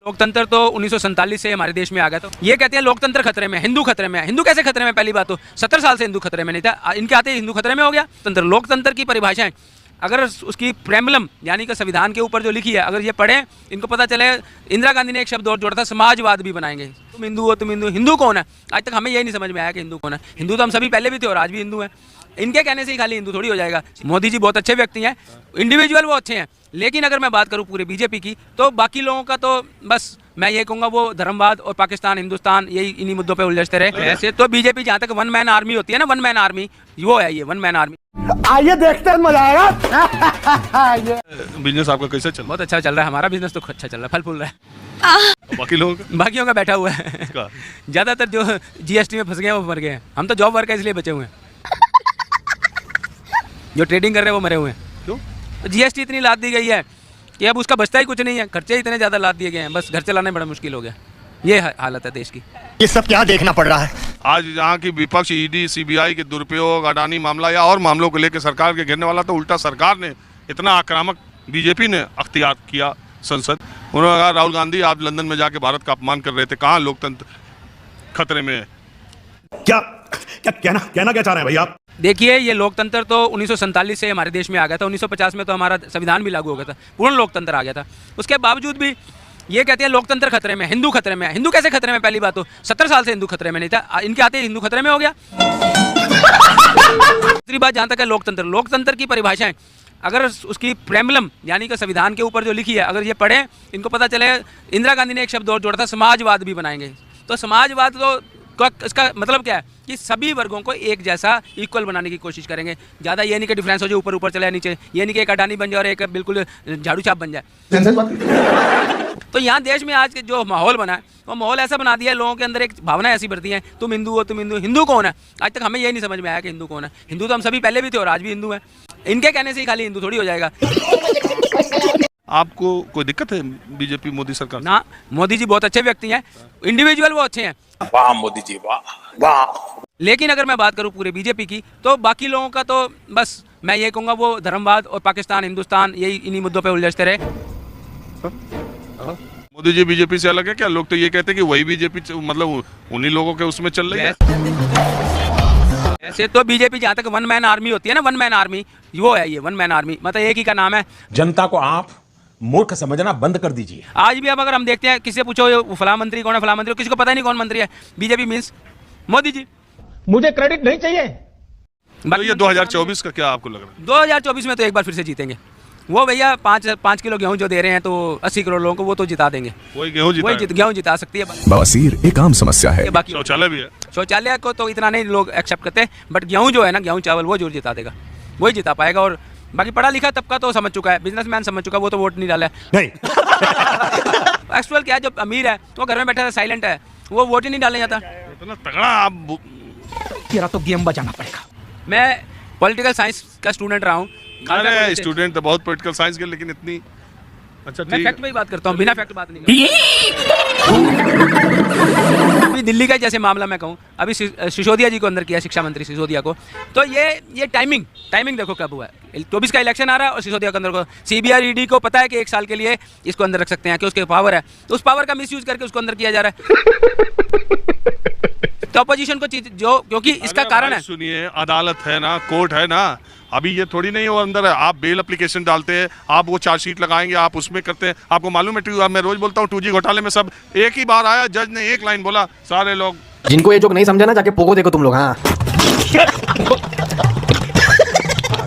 लोकतंत्र तो 1947 से हमारे देश में आ गया। तो ये कहते हैं लोकतंत्र खतरे में, हिंदू खतरे में है। हिंदू कैसे खतरे में? पहली बात तो 70 साल से हिंदू खतरे में नहीं था, इनके आते ही हिंदू खतरे में हो गया। लोकतंत्र की परिभाषाएं अगर उसकी प्रेमलम यानी कि संविधान के ऊपर जो लिखी है अगर ये पढ़ें, इनको पता चले। इंदिरा गांधी ने एक शब्द और जोड़ा था, समाजवाद भी बनाएंगे। तुम हिंदू हो, तुम हिंदू। हिंदू कौन है? आज तक हमें यही नहीं समझ में आया कि हिंदू कौन है। हिंदू तो हम सभी पहले भी थे और आज भी हिंदू हैं। इनके कहने से ही खाली हिंदू थोड़ी हो जाएगा। मोदी जी बहुत अच्छे व्यक्ति हैं, इंडिविजुअल वो अच्छे हैं, लेकिन अगर मैं बात करूं पूरे बीजेपी की तो बाकी लोगों का तो बस मैं ये कहूँगा वो धर्मवाद और पाकिस्तान हिंदुस्तान यही इन्हीं मुद्दों पे उलझते रहे। ऐसे तो बीजेपी जहाँ तक वन मैन आर्मी होती है ना, वन मैन आर्मी वो है, ये वन मैन आर्मी। आइए देखते हैं, मजा आएगा। बिजनेस आपका कैसे चल रहा बहुत अच्छा चल रहा है, हमारा बिजनेस तो अच्छा चल रहा है, फल फूल रहा है? बाकी लोगों का बाकियों का बैठा हुआ है। ज़्यादातर जो जीएसटी में फंस गए हैं वो मर गए हैं। हम तो जॉब वर्क है इसलिए बचे हुए हैं। जो ट्रेडिंग कर रहे हैं वो मरे हुए हैं। क्यों? तो जीएसटी इतनी लाद दी गई है कि अब उसका बचता ही कुछ नहीं है। खर्चे इतने ज़्यादा लाद दिए गए हैं, बस घर चलाने बड़ा मुश्किल हो गया। ये हालत है देश की। ये सब क्या देखना पड़ रहा है? आज यहाँ की विपक्ष ईडी सीबीआई के दुरुपयोग, अडानी मामला या और मामलों को लेकर सरकार के घेरने वाला, तो उल्टा सरकार ने इतना आक्रामक बीजेपी ने अख्तियार किया संसद। उन्होंने कहा राहुल गांधी आप लंदन में जाके भारत का अपमान कर रहे थे, कहाँ लोकतंत्र खतरे में है? क्या क्या कहना क्या चाह रहे हैं भैया आप? देखिए, ये लोकतंत्र तो 1947 से हमारे देश में आ गया था। 1950 में तो हमारा संविधान भी लागू हो गया था, पूर्ण लोकतंत्र आ गया था। उसके बावजूद भी ये कहते हैं लोकतंत्र खतरे में, हिंदू खतरे में है। हिंदू कैसे खतरे में? पहली बात तो 70 साल से हिंदू खतरे में नहीं था, इनके आते ही हिंदू खतरे में हो गया। दूसरी बात जहाँ तक है लोकतंत्र की परिभाषाएं अगर उसकी प्रेमलम यानी कि संविधान के ऊपर जो लिखी है अगर ये पढ़ें, इनको पता चले। इंदिरा गांधी ने एक शब्द और जोड़ा था, समाजवाद भी बनाएंगे। तो समाजवाद तो इसका मतलब क्या है कि सभी वर्गों को एक जैसा इक्वल बनाने की कोशिश करेंगे। ज़्यादा ये नहीं कि डिफरेंस हो जाए, ऊपर ऊपर चले नीचे, ये नहीं कि एक अडानी बन जाए और एक बिल्कुल झाड़ू छाप बन जाए। तो यहाँ देश में आज जो माहौल बना है वो माहौल ऐसा बना दिया है, लोगों के अंदर एक भावना ऐसी बढ़ती है, तुम हिंदू हो, तुम हिंदू। हिंदू कौन है? आज तक हमें यही नहीं समझ में आया कि हिंदू कौन है। हिंदू तो हम सभी पहले भी थे और आज भी हिंदू हैं। इनके कहने से ही खाली हिंदू थोड़ी हो जाएगा। आपको कोई दिक्कत है बीजेपी मोदी सरकार? ना, मोदी जी बहुत अच्छे व्यक्ति हैं, इंडिविजुअल वो अच्छे हैं। वाह मोदी जी, वाह वाह। लेकिन अगर मैं बात करूं पूरे बीजेपी की तो बाकी लोगों का तो बस मैं ये कहूँगा वो धर्मवाद और पाकिस्तान हिंदुस्तान यही इन्हीं मुद्दों पे उलझते रहे। मोदी जी बीजेपी से अलग है क्या? लोग तो ये कहते हैं कि वही बीजेपी मतलब उन्हीं लोगों के उसमें चल रही है। ऐसे तो बीजेपी जहाँ तक वन मैन आर्मी होती है ना, वन मैन आर्मी वो है, ये वन मैन आर्मी। मतलब एक ही का नाम है। जनता को आप मूर्ख समझना बंद कर दीजिए। आज भी अब अगर हम देखते हैं, किसी से पूछो फला मंत्री कौन है, फला मंत्री, किसी को पता नहीं कौन मंत्री है। BJP means Modi ji. मुझे क्रेडिट नहीं चाहिए। तो ये 2024 का क्या आपको लग रहा है? 2024 में तो एक बार फिर से जीतेंगे वो भैया। 5 किलो गेहूं जो दे रहे हैं तो 80 करोड़ लोगों को वो तो जिता देंगे। वही गेहूं जिता सकती है। बवासीर एक आम समस्या है। बाकी शौचालय भी है। शौचालय को तो इतना नहीं लोग एक्सेप्ट करते, बट गेहूं जो है ना, गेहूं चावल वो जरूर जिता देगा, वही जिता पाएगा। और बाकी पढ़ा लिखा तबका तो समझ चुका है, बिजनेसमैन समझ चुका है, वो तो वोट नहीं डाला है। नहीं एक्चुअल क्या है, जो अमीर है वो घर में बैठा है, साइलेंट है, वो वोट ही नहीं डालने जाता। इतना तगड़ा आप तेरा तो गेम बजाना पड़ेगा। मैं पॉलिटिकल साइंस का स्टूडेंट रहा हूँ। अरे स्टूडेंट तो बहुत पॉलिटिकल साइंस के, लेकिन इतनी अच्छा मैं ठीक फैक्ट पे ही बात करता हूँ, बिना फैक्ट बात नहीं करता। अभी दिल्ली का जैसे मामला मैं कहूँ, अभी सिसोदिया जी को अंदर किया, शिक्षा मंत्री सिसोदिया को। तो ये टाइमिंग देखो कब हुआ है। 24 का इलेक्शन आ रहा है और सिसोदिया के अंदर को सीबीआई ईडी को पता है कि 1 साल के लिए इसको अंदर रख सकते हैं, कि उसके पावर है, तो उस पावर का मिसयूज करके उसको अंदर किया जा रहा है। तो अपोजिशन को जो, क्योंकि इसका कारण है, सुनिए, अदालत है ना, कोर्ट है ना, अभी ये थोड़ी नहीं वो अंदर है। आप बेल एप्लीकेशन डालते हैं, आप वो चार्जशीट लगाएंगे, आप उसमें करते हैं। आपको मालूम है, मैं रोज बोलता हूँ 2G घोटाले में सब एक ही बार आया, जज ने एक लाइन बोला, सारे लोग जिनको ये जोक नहीं समझा ना, जाके पोगो देखो तुम लोग। हाँ